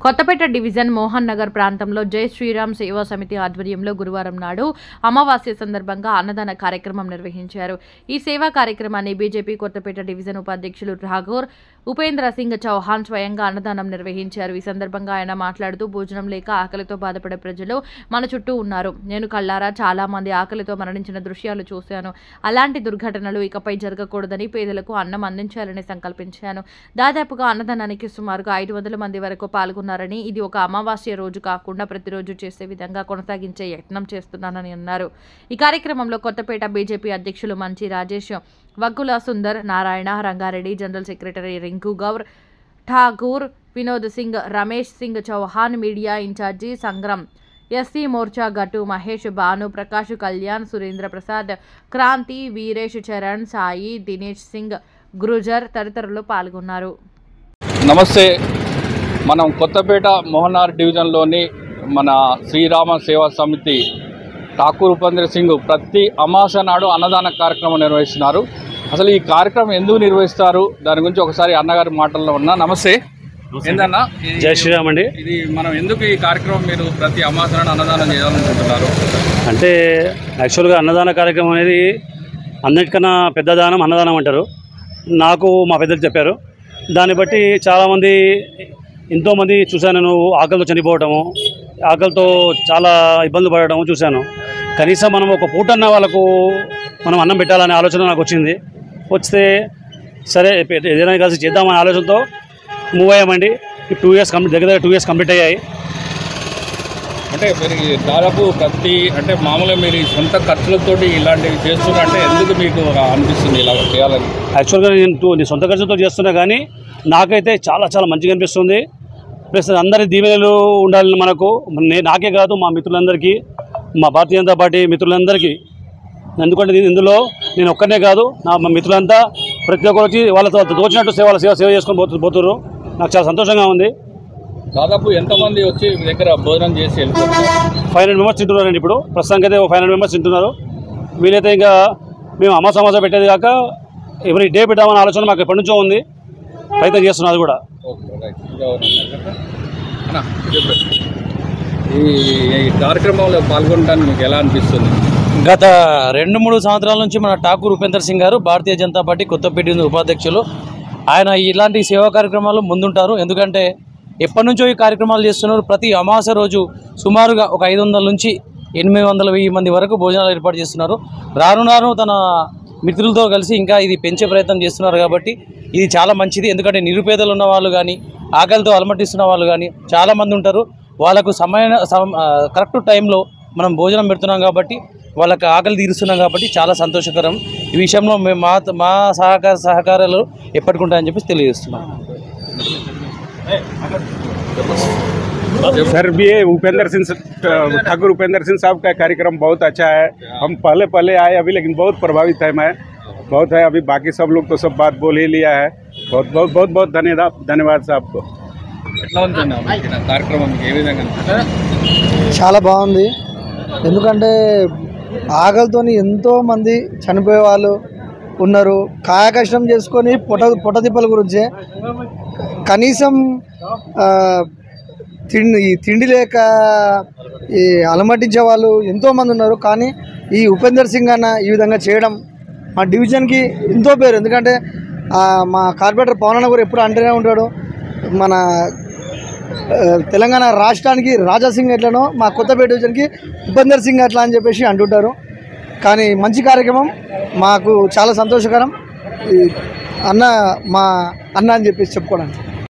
Kothapeta division Mohan Nagar ప్రాంతంలో జై శ్రీరామ్ సేవా సమితి ఆధ్వర్యంలో గురువారం నాడు అమావాస్య సందర్భంగా అన్నదాన కార్యక్రమం నిర్వహించారు. ఈ సేవా కార్యక్రమాన్ని బీజేపీ కొత్తపేట డివిజన్ ఉపాధ్యక్షులు ఠాగూర్ ఉపేంద్ర సింగ్ చౌహాన్ స్వయంగా అన్నదానం నిర్వహించారు. ఈ సందర్భంగా ఆయన మాట్లాడుతూ భోజనం లేక ఆకలితో బాధపడే ప్రజలు మన చుట్టూ ఉన్నారు. నేను కళ్ళారా చాలా మంది ఆకలితో మరణించిన దృశ్యాలు చూశాను. అలాంటి దుర్ఘటనలు ఇకపై జరగకూడదని పేదలకు అన్నం అందించాలని సంకల్పించాను. దాదాపుగా అన్నదానానికి సుమారుగా 500 మంది వరకు పాల్గొన్నారని, ఇది ఒక అమావాస్య రోజు కాకుండా ప్రతిరోజు చేసే విధంగా కొనసాగించే యత్నం చేస్తున్నానని అన్నారు. ఈ కార్యక్రమంలో కొత్తపేట బీజేపీ అధ్యక్షులు Manchi Rajesh, Vaggula Sundar, Narayana, Rangareddy, general secretary Rinku Gaur, Thakur, Vinod Singh, Ramesh Singh Chauhan, media incharge Sangram, SC Morcha Gatu Mahesh, Bhanu, Prakash, Kalyan, Surendra Prasad, Kranti, Veeresh, Charan, Sai, Dinesh Singh, Gurjar తదితరులు పాల్గొన్నారు. నమస్తే. మనం కొత్తపేట మోహనార్ డివిజన్లోని మన శ్రీరామ సేవా సమితి ఠాకూర్ ఉపేంద్ర సింగ్ ప్రతి అమావాస్య నాడు అన్నదాన కార్యక్రమం నిర్వహిస్తున్నారు. అసలు ఈ కార్యక్రమం ఎందుకు నిర్వహిస్తారు దాని గురించి ఒకసారి అన్నగారి మాటల్లో ఉన్నా. నమస్తే. ఏందన్నా? జై శ్రీరామ్ అండి. ఇది మనం ఎందుకు ఈ కార్యక్రమం మీరు ప్రతి అమావాస్య నాడు అన్నదానం చేయాలనుకుంటున్నారు? అంటే యాక్చువల్గా అన్నదాన కార్యక్రమం అనేది అన్నిటికన్నా పెద్ద దానం అన్నదానం అంటారు. నాకు మా పెద్దలు చెప్పారు. దాన్ని బట్టి చాలామంది ఎంతోమంది చూశాను. నేను ఆకలితో చనిపోవటము, ఆకలితో చాలా ఇబ్బందులు పడటము చూశాను. కనీసం మనం ఒక పూటన్న వాళ్ళకు మనం అన్నం పెట్టాలనే ఆలోచన నాకు వచ్చింది. వస్తే సరే ఏదైనా కలిసి చేద్దామనే ఆలోచనతో మూవ్ అయ్యామండి. 2 years దగ్గర 2 years కంప్లీట్ అయ్యాయి. అంటే మీరు దాదాపు అంటే మామూలుగా మీరు సొంత ఖర్చులతోటి ఇలాంటివి చేస్తున్నారంటే ఎందుకు మీకు అనిపిస్తుంది ఇలా చేయాలని? యాక్చువల్గా నేను సొంత ఖర్చుతో చేస్తున్నా, కానీ నాకైతే చాలా చాలా మంచిగా అనిపిస్తుంది. ప్లస్ అందరి దీవెనలు ఉండాలని మనకు, నాకే కాదు మా మిత్రులందరికీ, మా భారతీయ జనతా పార్టీ మిత్రులందరికీ. ఎందుకంటే ఇందులో నేను ఒక్కనే కాదు, మా మిత్రులంతా ప్రతి ఒక్కరు వచ్చి వాళ్ళతో తోచినట్టు సేవ చేసుకొని పోతున్నారు. నాకు చాలా సంతోషంగా ఉంది. దాదాపు ఎంతమంది వచ్చి మీ దగ్గర భోజనం చేసి వెళ్తున్నారు? 500 members తింటున్నారండి. ఇప్పుడు ప్రస్తుతానికి అయితే 500 members తింటున్నారు. వీలైతే ఇంకా మేము అమావాస్య పెట్టేది కాక ఎవరి డే పెట్టామన్న ఆలోచన మాకు ఎప్పటి నుంచో ఉంది. ప్రయత్నం చేస్తున్నారు కూడా. ఈ కార్యక్రమంలో పాల్గొనడానికి మీకు ఎలా అనిపిస్తుంది? గత 2-3 సంవత్సరాల నుంచి మన ఠాకూర్ ఉపేంద్ర సింగ్ గారు భారతీయ జనతా పార్టీ కొత్తపేట ఉపాధ్యక్షులు. ఆయన ఇలాంటి సేవా కార్యక్రమాలు ముందుంటారు. ఎందుకంటే ఎప్పటి నుంచో ఈ కార్యక్రమాలు చేస్తున్నారు. ప్రతి అమావాస్య రోజు సుమారుగా ఒక 500 నుంచి 800-1000 మంది వరకు భోజనాలు ఏర్పాటు చేస్తున్నారు. రాను తన మిత్రులతో కలిసి ఇంకా ఇది పెంచే ప్రయత్నం చేస్తున్నారు. కాబట్టి ఇది చాలా మంచిది. ఎందుకంటే నిరుపేదలు ఉన్న వాళ్ళు కానీ, ఆకలితో అలమటిస్తున్న వాళ్ళు కానీ చాలామంది ఉంటారు. వాళ్ళకు కరెక్ట్ టైంలో మనం భోజనం పెడుతున్నాం కాబట్టి, వాళ్ళకి ఆకలి తీరుస్తున్నాం కాబట్టి చాలా సంతోషకరం. ఈ విషయంలో మేము మా సహకారాలు ఎప్పటికుంటాయని చెప్పి తెలియజేస్తున్నాం. सर भी ठाकुर उपेंद्र सिंह साहब का कार्यक्रम बहुत अच्छा है. हम पहले आए अभी, लेकिन बहुत प्रभावित है. मैं बहुत है अभी, बाकी सब लोग तो सब बात बोल ही लिया है. बहुत धन्यवाद साहब को. చాలా బాగుంది. ఎందుకంటే ఆకలితోని ఎంతోమంది చనిపోయే వాళ్ళు ఉన్నారు. కాయకష్టం చేసుకొని పొట్టదిప్పల గురించే కనీసం తిండి లేక ఈ అలమటించే వాళ్ళు ఎంతోమంది ఉన్నారు. కానీ ఈ ఉపేందర్ సింగ్ అన్న ఈ విధంగా చేయడం మా డివిజన్కి ఎంతో పేరు. ఎందుకంటే మా కార్పొరేటర్ పవన్ అన్న కూడా ఎప్పుడు అంటూనే ఉంటాడు, మన తెలంగాణ రాష్ట్రానికి రాజాసింగ్ ఎట్లనో మా కొత్తపేట డివిజన్కి ఉపేందర్ సింగ్ అట్లా అని చెప్పేసి అంటుంటారు. కానీ మంచి కార్యక్రమం, మాకు చాలా సంతోషకరం. మా అన్న అని చెప్పేసి చెప్పుకోవడానికి.